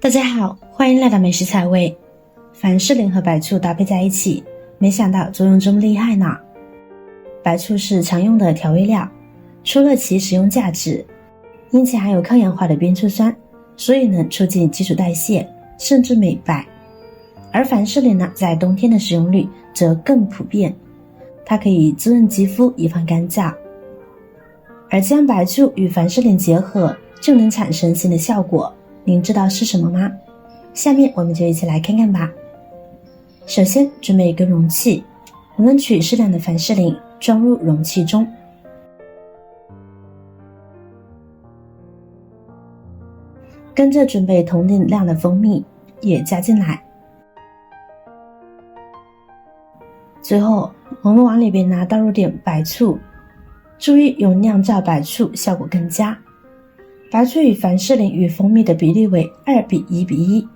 大家好，欢迎来到美食彩味。凡士林和白醋搭配在一起，没想到作用这么厉害呢。白醋是常用的调味料，除了其食用价值，因其含有抗氧化的边醋酸，所以能促进基础代谢，甚至美白。而凡士林呢，在冬天的使用率则更普遍，它可以滋润肌肤，以防干燥。而将白醋与凡士林结合，就能产生新的效果。您知道是什么吗？下面我们就一起来看看吧。首先准备一个容器，我们取适量的凡士林装入容器中，跟着准备同等量的蜂蜜也加进来，最后我们往里边倒入点白醋，注意用酿造白醋效果更佳。白醋与凡士林与蜂蜜的比例为2:1:1。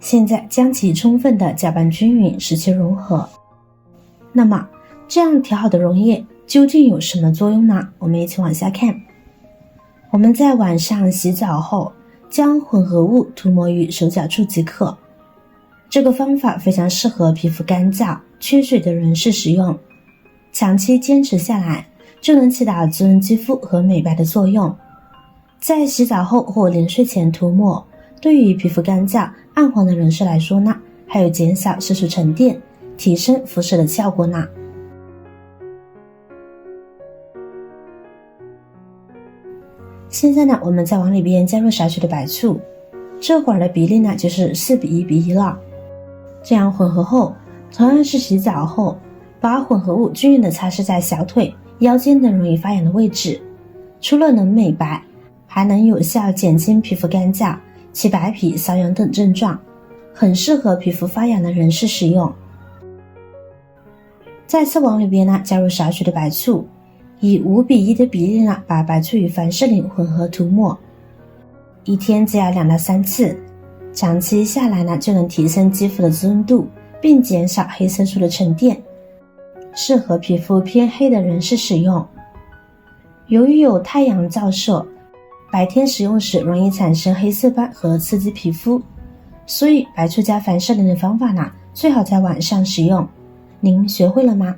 现在将其充分的搅拌均匀，使其融合。那么这样调好的溶液究竟有什么作用呢？我们一起往下看。我们在晚上洗澡后，将混合物涂抹于手脚处即可。这个方法非常适合皮肤干燥、缺水的人士使用，长期坚持下来，就能起到滋润肌肤和美白的作用。在洗澡后或临睡前涂抹，对于皮肤干燥、暗黄的人士来说呢，还有减少色素沉淀、提升肤色的效果呢。现在呢，我们再往里边加入少许的白醋，这会儿的比例呢就是4:1:1了。这样混合后，同样是洗澡后，把混合物均匀地擦拭在小腿、腰间等容易发痒的位置，除了能美白，还能有效减轻皮肤干燥、起白皮、瘙痒等症状，很适合皮肤发痒的人士使用。再次往里边加入少许的白醋，以5:1的比例把白醋与凡士林混合涂抹，一天只要2到3次，长期下来就能提升肌肤的滋润度，并减少黑色素的沉淀，适合皮肤偏黑的人士使用。由于有太阳照射，白天使用时容易产生黑色斑和刺激皮肤，所以白醋加凡士林的方法最好在晚上使用。您学会了吗？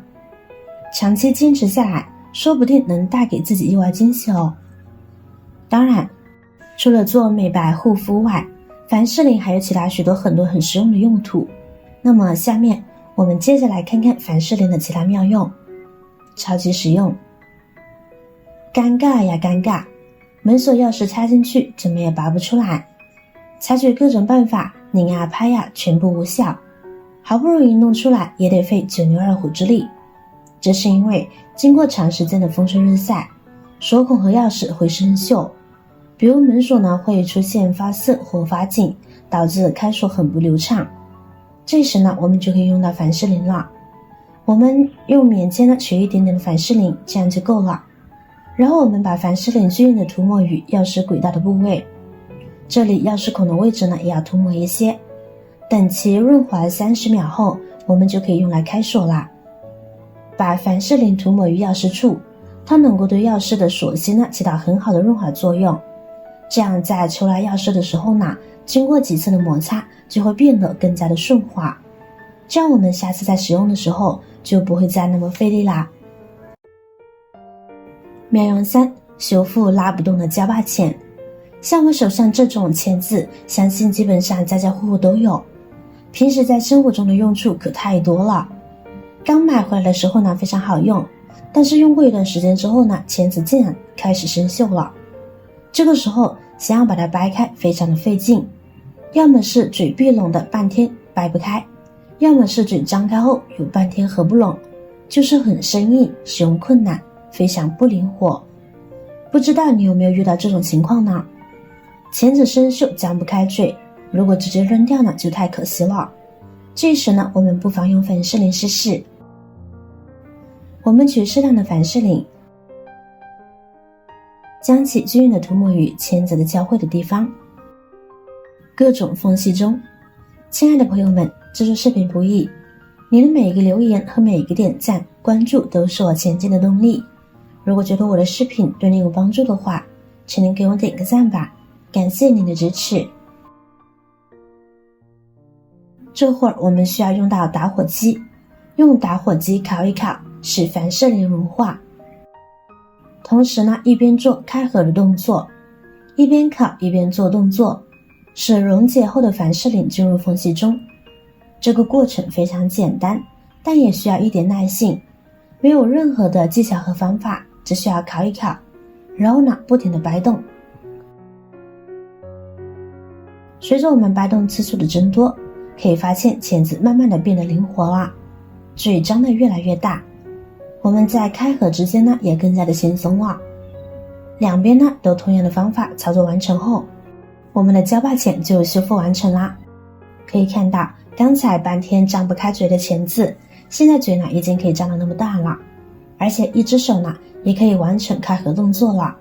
长期坚持下来，说不定能带给自己意外惊喜哦。当然，除了做美白护肤外，凡士林还有其他许多很实用的用途。那么下面我们接着来看看凡士林的其他妙用。超级实用。尴尬呀尴尬，门锁钥匙插进去怎么也拔不出来，采取各种办法拧呀拍呀全部无效，好不容易弄出来也得费九牛二虎之力。这是因为经过长时间的风吹日晒，锁孔和钥匙会生锈，比如门锁会出现发涩或发紧，导致开锁很不流畅。这时我们就可以用到凡士林了。我们用棉签取一点点的凡士林，这样就够了。然后我们把凡士林均匀的涂抹于钥匙轨道的部位，这里钥匙孔的位置也要涂抹一些。等其润滑30秒后，我们就可以用来开锁啦。把凡士林涂抹于钥匙处，它能够对钥匙的锁芯起到很好的润滑作用，这样在抽拉钥匙的时候经过几次的摩擦，就会变得更加的顺滑，这样我们下次在使用的时候就不会再那么费力啦。妙用3：修复拉不动的胶把钳。像我手上这种钳子，相信基本上家家户户都有，平时在生活中的用处可太多了。刚买回来的时候非常好用，但是用过一段时间之后钳子竟然开始生锈了。这个时候想要把它掰开非常的费劲，要么是嘴闭拢的半天掰不开，要么是嘴张开后有半天合不拢，就是很生硬，使用困难，非常不灵活。不知道你有没有遇到这种情况呢？钳子生锈张不开嘴，如果直接扔掉就太可惜了。这时我们不妨用凡士林试试。我们取适量的凡士林，将其均匀的涂抹于钳子的交汇的地方，各种缝隙中。亲爱的朋友们，制作视频不易，你的每一个留言和每一个点赞、关注都是我前进的动力。如果觉得我的视频对你有帮助的话，请您给我点个赞吧，感谢您的支持。这会儿我们需要用到打火机，用打火机烤一烤，使凡士林融化。同时呢，一边做开合的动作，一边烤一边做动作，使溶解后的凡士林进入缝隙中。这个过程非常简单，但也需要一点耐性，没有任何的技巧和方法，只需要烤一烤，然后呢不停地摆动。随着我们摆动次数的增多，可以发现钳子慢慢的变得灵活了，嘴张得越来越大，我们在开合之间呢也更加的轻松了。两边呢都同样的方法操作完成后，我们的胶把钳就修复完成啦。可以看到刚才半天张不开嘴的钳子，现在嘴呢已经可以张得那么大了，而且一只手呢也可以完成开合动作了。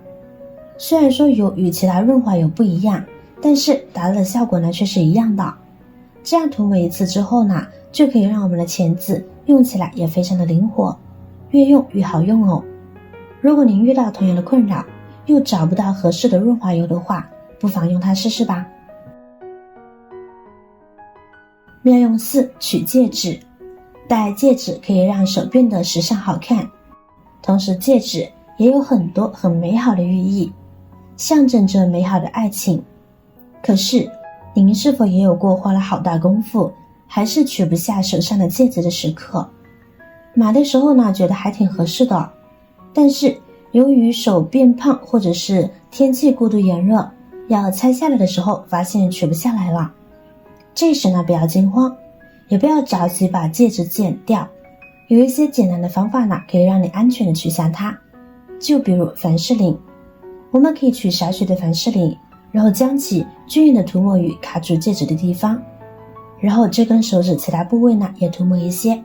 虽然说与其他润滑油不一样，但是达到的效果呢却是一样的。这样涂抹一次之后呢，就可以让我们的钳子用起来也非常的灵活，越用越好用哦。如果您遇到同样的困扰，又找不到合适的润滑油的话，不妨用它试试吧。妙用4：取戒指。戴戒指可以让手变得时尚好看，同时戒指也有很多很美好的寓意，象征着美好的爱情。可是您是否也有过花了好大功夫还是取不下手上的戒指的时刻？买的时候呢觉得还挺合适的，但是由于手变胖或者是天气过度炎热，要拆下来的时候发现取不下来了。这时呢不要惊慌，也不要着急把戒指剪掉，有一些简单的方法呢可以让你安全的取下它。就比如凡士林，我们可以取少许的凡士林，然后将其均匀的涂抹于卡住戒指的地方，然后这根手指其他部位呢也涂抹一些。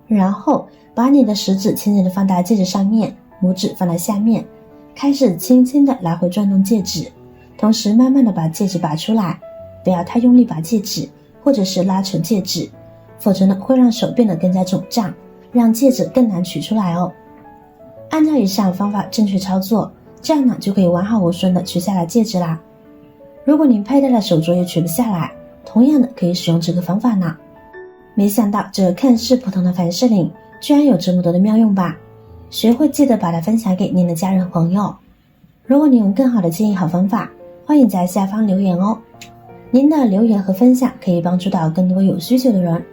然后把你的食指轻轻的放到戒指上面，拇指放在下面，开始轻轻的来回转动戒指，同时慢慢的把戒指拔出来，不要太用力拔戒指，或者是拉扯戒指，否则呢会让手变得更加肿胀，让戒指更难取出来哦。按照以上方法正确操作，这样呢就可以完好无损的取下来戒指啦。如果您佩戴的手镯也取不下来，同样的可以使用这个方法呢。没想到这看似普通的凡士林居然有这么多的妙用吧，学会记得把它分享给您的家人朋友。如果您有更好的建议好方法，欢迎在下方留言哦。您的留言和分享可以帮助到更多有需求的人。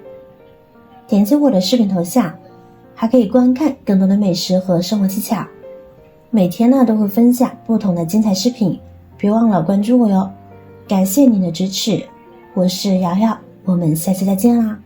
点击我的视频头像，还可以观看更多的美食和生活技巧。每天呢都会分享不同的精彩视频，别忘了关注我哟。感谢您的支持，我是瑶瑶，我们下期再见啦。